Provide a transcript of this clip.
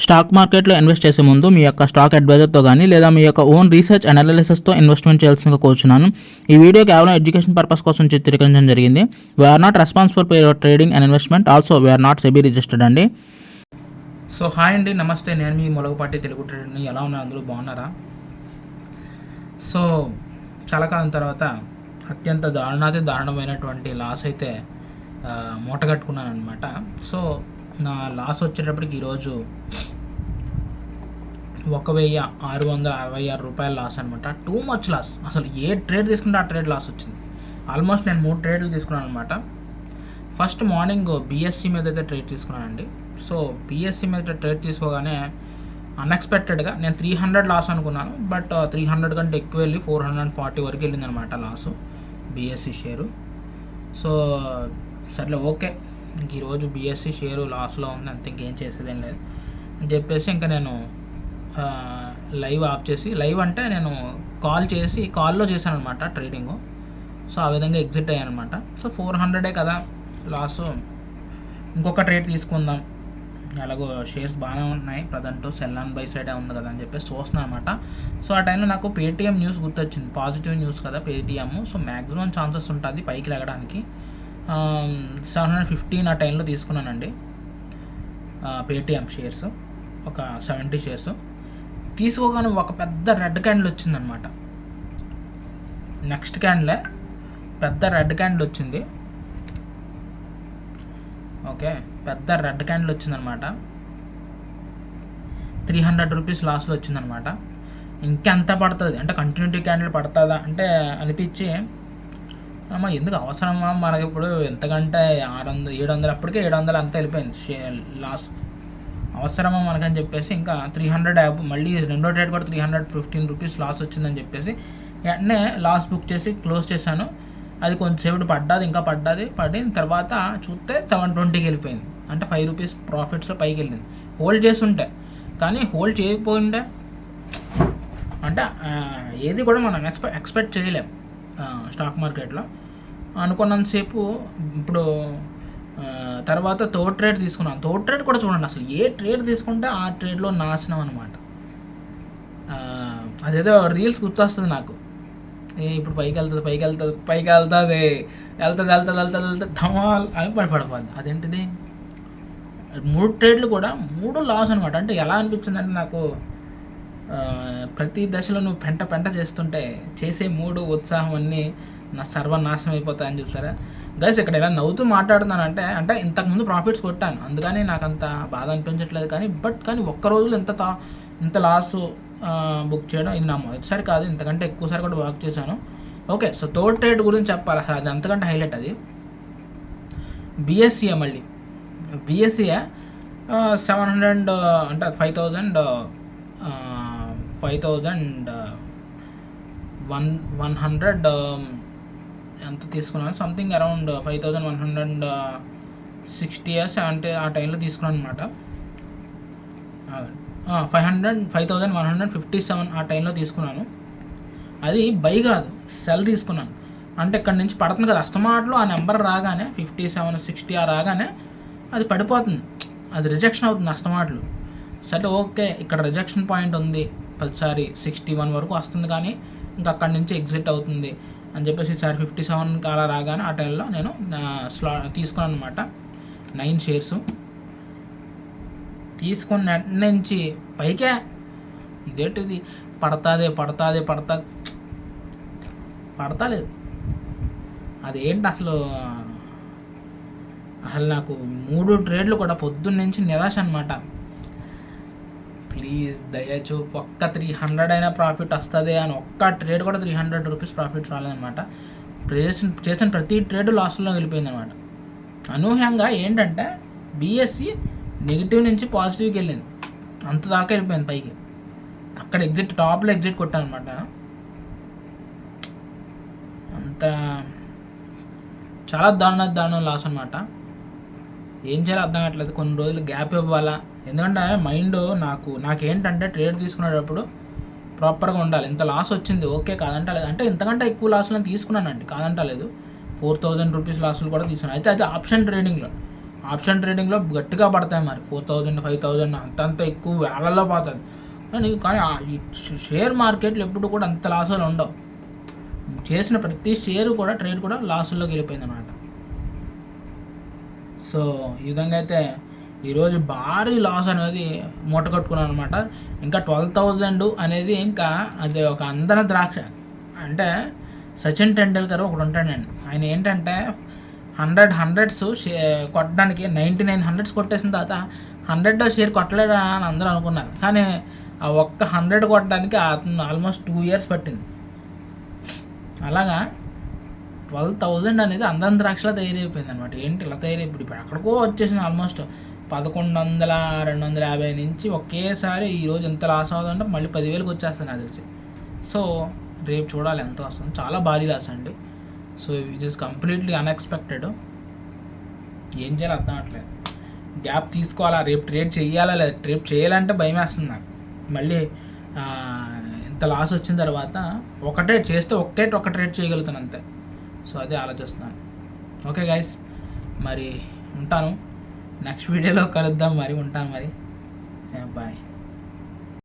Stock మార్కెట్లో invest చేసే ముందు మీ యొక్క స్టాక్ అడ్వైజర్తో కానీ లేదా మీ యొక్క ఓన్ రీసెర్చ్ అనాలిసిస్తో ఇన్వెస్ట్మెంట్ చేయాల్సిందిగా కోరుచున్నాను. ఈ వీడియో కేవలం ఎడ్యుకేషన్ పర్పస్ కోసం చిత్రీకరించడం జరిగింది. We're not responsible for your trading and investment. Also we're not SEBI registered అండి. సో హాయ్ అండి, నమస్తే. నేను మీ మొలగపాటి తెలుగు ట్రేడర్ని. ఎలా ఉన్నారు? అందరూ బాగున్నారా? సో చాలా కాలం తర్వాత అత్యంత దారుణమైనటువంటి లాస్ అయితే మూటగట్టుకున్నాను అనమాట. సో నా లాస్ వచ్చేటప్పటికి ఈరోజు 1666 రూపాయల లాస్ అనమాట. Too much loss. అసలు ఏ ట్రేడ్ తీసుకుంటే ఆ ట్రేడ్ లాస్ వచ్చింది. ఆల్మోస్ట్ నేను 3 ట్రేడ్లు తీసుకున్నాను అనమాట. ఫస్ట్ మార్నింగ్ బిఎస్సి మీద అయితే ట్రేడ్ తీసుకున్నానండి. సో బిఎస్సి మీద ట్రేడ్ తీసుకోగానే అన్ఎక్స్పెక్టెడ్గా నేను 300 లాస్ అనుకున్నాను. బట్ 300 కంటే ఎక్కువ వెళ్ళి 440 వరకు వెళ్ళింది అనమాట లాసు బిఎస్సి షేరు. సో సర్లే, ఓకే, ఇంక ఈరోజు బిఎస్సి షేరు లాస్లో ఉంది, అంత ఇంకేం చేసేదేం లేదు అని చెప్పేసి ఇంకా నేను లైవ్ ఆఫ్ చేసి, లైవ్ అంటే నేను కాల్లో చేశాను అనమాట ట్రేడింగు. సో ఆ విధంగా ఎగ్జిట్ అయ్యాను అనమాట. సో 400 కదా లాసు, ఇంకొక ట్రేడ్ తీసుకుందాం, అలాగో షేర్స్ బాగానే ఉంటున్నాయి ప్రజెంట్, సెల్ ఆన్ బై సైడే ఉంది కదా అని చెప్పేసి చూస్తున్నాను అనమాట. సో ఆ టైంలో నాకు పేటీఎం న్యూస్ గుర్తొచ్చింది. పాజిటివ్ న్యూస్ కదా పేటీఎం. సో మ్యాక్సిమం ఛాన్సెస్ ఉంటుంది పైకి లెగడానికి. 715 ఆ టైంలో తీసుకున్నానండి పేటీఎం షేర్స్, ఒక 70 షేర్స్ తీసుకోగానే ఒక పెద్ద రెడ్ క్యాండిల్ వచ్చిందనమాట. నెక్స్ట్ క్యాండిలే పెద్ద రెడ్ క్యాండిల్ వచ్చింది. ఓకే, పెద్ద రెడ్ క్యాండిల్ వచ్చిందనమాట. 300 రూపీస్ లాస్లో వచ్చిందనమాట. ఇంకెంత పడుతుంది అంటే కంటిన్యూటీ క్యాండిల్ పడుతుందా అంటే అనిపించి, అమ్మ ఎందుకు అవసరమా మనకి ఇప్పుడు, ఎంతకంటే 600 700, అప్పటికే 700 అంతా వెళ్ళిపోయింది లాస్, అవసరమా మనకని చెప్పేసి ఇంకా 300 మళ్ళీ రెండో ట్రేడ్ కూడా 315 రూపీస్ లాస్ వచ్చిందని చెప్పేసి వెంటనే లాస్ బుక్ చేసి క్లోజ్ చేశాను. అది కొంచెంసేపు పడిన తర్వాత చూస్తే 720కి వెళ్ళిపోయింది. అంటే 5 రూపీస్ ప్రాఫిట్స్లో పైకి వెళ్ళింది. హోల్డ్ చేస్తుంటే, కానీ హోల్డ్ చేయకపోయిండే అంటే ఏది కూడా మనం ఎక్స్పెక్ట్ చేయలేం స్టాక్ మార్కెట్లో అనుకున్నంతసేపు. ఇప్పుడు తర్వాత థర్డ్ ట్రేడ్ తీసుకున్నాను. థర్డ్ ట్రేడ్ కూడా చూడండి, అసలు ఏ ట్రేడ్ తీసుకుంటే ఆ ట్రేడ్లో నాశనం అనమాట. అదేదో రీల్స్ గుర్తొస్తుంది నాకు, ఇప్పుడు పైకి వెళ్తుంది ధమాల్ అని పడిపోద్ది. అదేంటిది 3 ట్రేడ్లు కూడా 3 లాస్ అనమాట. అంటే ఎలా అనిపించిందంటే నాకు, ప్రతి దశలో నువ్వు పెంట చేస్తుంటే చేసే 3 ఉత్సాహం అన్నీ నా సర్వనాశనం అయిపోతాయని చూసారా గైస్. ఇక్కడ ఎలా నవ్వుతూ మాట్లాడుతున్నానంటే అంటే ఇంతకుముందు ప్రాఫిట్స్ కొట్టాను, అందుకని నాకు అంత బాధ అనిపించట్లేదు. కానీ ఒక్క రోజులో ఇంత లాస్ బుక్ చేయడం ఇది నా మొదటిసారి కాదు, ఇంతకంటే ఎక్కువసారి కూడా వర్క్ చేశాను. ఓకే, సో థర్డ్ ట్రేడ్ గురించి చెప్పాలి, అసలు అది అంతకంటే హైలైట్. అది బిఎస్సిఏ, మళ్ళీ బిఎస్సిఏ 700 అంటే 5100 ఎంత తీసుకున్నాను, సంథింగ్ అరౌండ్ 5160 అంటే ఆ టైంలో తీసుకున్నాను అనమాట. 5157 ఆ టైంలో తీసుకున్నాను. అది బై కాదు, సెల్ తీసుకున్నాను. అంటే ఇక్కడ నుంచి పడుతుంది కదా అస్తమాట్లో, ఆ నెంబర్ రాగానే 5760 రాగానే అది పడిపోతుంది, అది రిజెక్షన్ అవుతుంది అస్తమాట్లు. సరే ఓకే, ఇక్కడ రిజెక్షన్ పాయింట్ ఉంది, 10సారి 61 వరకు వస్తుంది, కానీ ఇంకా అక్కడి నుంచి ఎగ్జిట్ అవుతుంది అని చెప్పేసి ఈసారి 57 అలా రాగానే ఆ టైంలో నేను తీసుకున్నాను అనమాట. 9 షేర్స్ తీసుకున్న నుంచి పైకే ఇదేంటిది పడతాలేదు. అదేంటి అసలు నాకు 3 ట్రేడ్లు కూడా పొద్దున్న నుంచి నిరాశ అనమాట. ప్లీజ్ దయచూ ఒక్క 300 అయినా ప్రాఫిట్ వస్తుంది అని, ఒక్క ట్రేడ్ కూడా 300 రూపీస్ ప్రాఫిట్ రాలేదనమాట. చేసిన ప్రతి ట్రేడ్ లాస్లో వెళ్ళిపోయింది అనమాట. అనూహ్యంగా ఏంటంటే బిఎస్సి నెగిటివ్ నుంచి పాజిటివ్కి వెళ్ళింది, అంత దాకా వెళ్ళిపోయింది పైకి. అక్కడ టాప్లో ఎగ్జిట్ కొట్టాను అనమాట. అంత చాలా దారుణం లాస్ అనమాట. ఏం చేయాలో అర్థం కావట్లేదు. కొన్ని రోజులు గ్యాప్ ఇవ్వాలా, ఎందుకంటే మైండ్ నాకేంటంటే ట్రేడ్ తీసుకునేటప్పుడు ప్రాపర్గా ఉండాలి. ఇంత లాస్ వచ్చింది ఓకే, కాదంటలేదు. అంటే ఇంతకంటే ఎక్కువ లాసులు నేను తీసుకున్నానండి, కాదంటలేదు. 4000 రూపీస్ లాసులు కూడా తీసుకున్నాను. అయితే అది ఆప్షన్ ట్రేడింగ్లో. ఆప్షన్ ట్రేడింగ్లో గట్టిగా పడతాయి మరి 4000 5000 అంతంత ఎక్కువ వేలల్లో పోతుంది. కానీ ఈ షేర్ మార్కెట్లో ఎప్పుడు కూడా అంత లాసులు ఉండవు. చేసిన ప్రతి షేరు కూడా ట్రేడ్ కూడా లాసుల్లోకి వెళ్ళిపోయింది అన్నమాట. సో ఈ విధంగా అయితే ఈరోజు భారీ లాస్ అనేది మూట కట్టుకున్నాను అనమాట. ఇంకా 12,000 అనేది ఇంకా అది ఒక అందన ద్రాక్ష. అంటే సచిన్ టెండూల్కర్ ఒకడు ఉంటాడండి, ఆయన ఏంటంటే 100 కొట్టడానికి 99 కొట్టేసిన తర్వాత 100 షేర్ కొట్టలేడా అని అందరూ అనుకున్నారు. కానీ ఆ ఒక్క 100 కొట్టడానికి అతను ఆల్మోస్ట్ 2 years పట్టింది. అలాగా 12,000 అనేది అందం ద్రాక్షలా తయారైపోయింది అనమాట. ఏంటి ఇలా తయారైపోయి ఇప్పుడు ఎక్కడికో వచ్చేసింది. ఆల్మోస్ట్ 1100 250 నుంచి ఒకేసారి ఈరోజు ఎంత లాస్ అవుతుందంటే మళ్ళీ 10,000కి వచ్చేస్తుంది నాకు తెలిసి. సో రేపు చూడాలి ఎంత వస్తుంది. చాలా భారీ లాస్ అండి. So it is completely unexpected. ఏం చేయాలో అర్థం అవట్లేదు. గ్యాప్ తీసుకోవాలా, రేపు ట్రేడ్ చేయాలా లేదా రేపు చేయాలంటే భయం వేస్తుంది నాకు. మళ్ళీ ఇంత లాస్ వచ్చిన తర్వాత ఒకటే చేస్తే ఒక ట్రేడ్ చేయగలుగుతాను అంతే. సో అదే ఆలోచిస్తున్నాను. ఓకే గైస్, మరి ఉంటాను. నెక్స్ట్ వీడియోలో కలుద్దాం. మరి ఉంటాను. మరి బాయ్.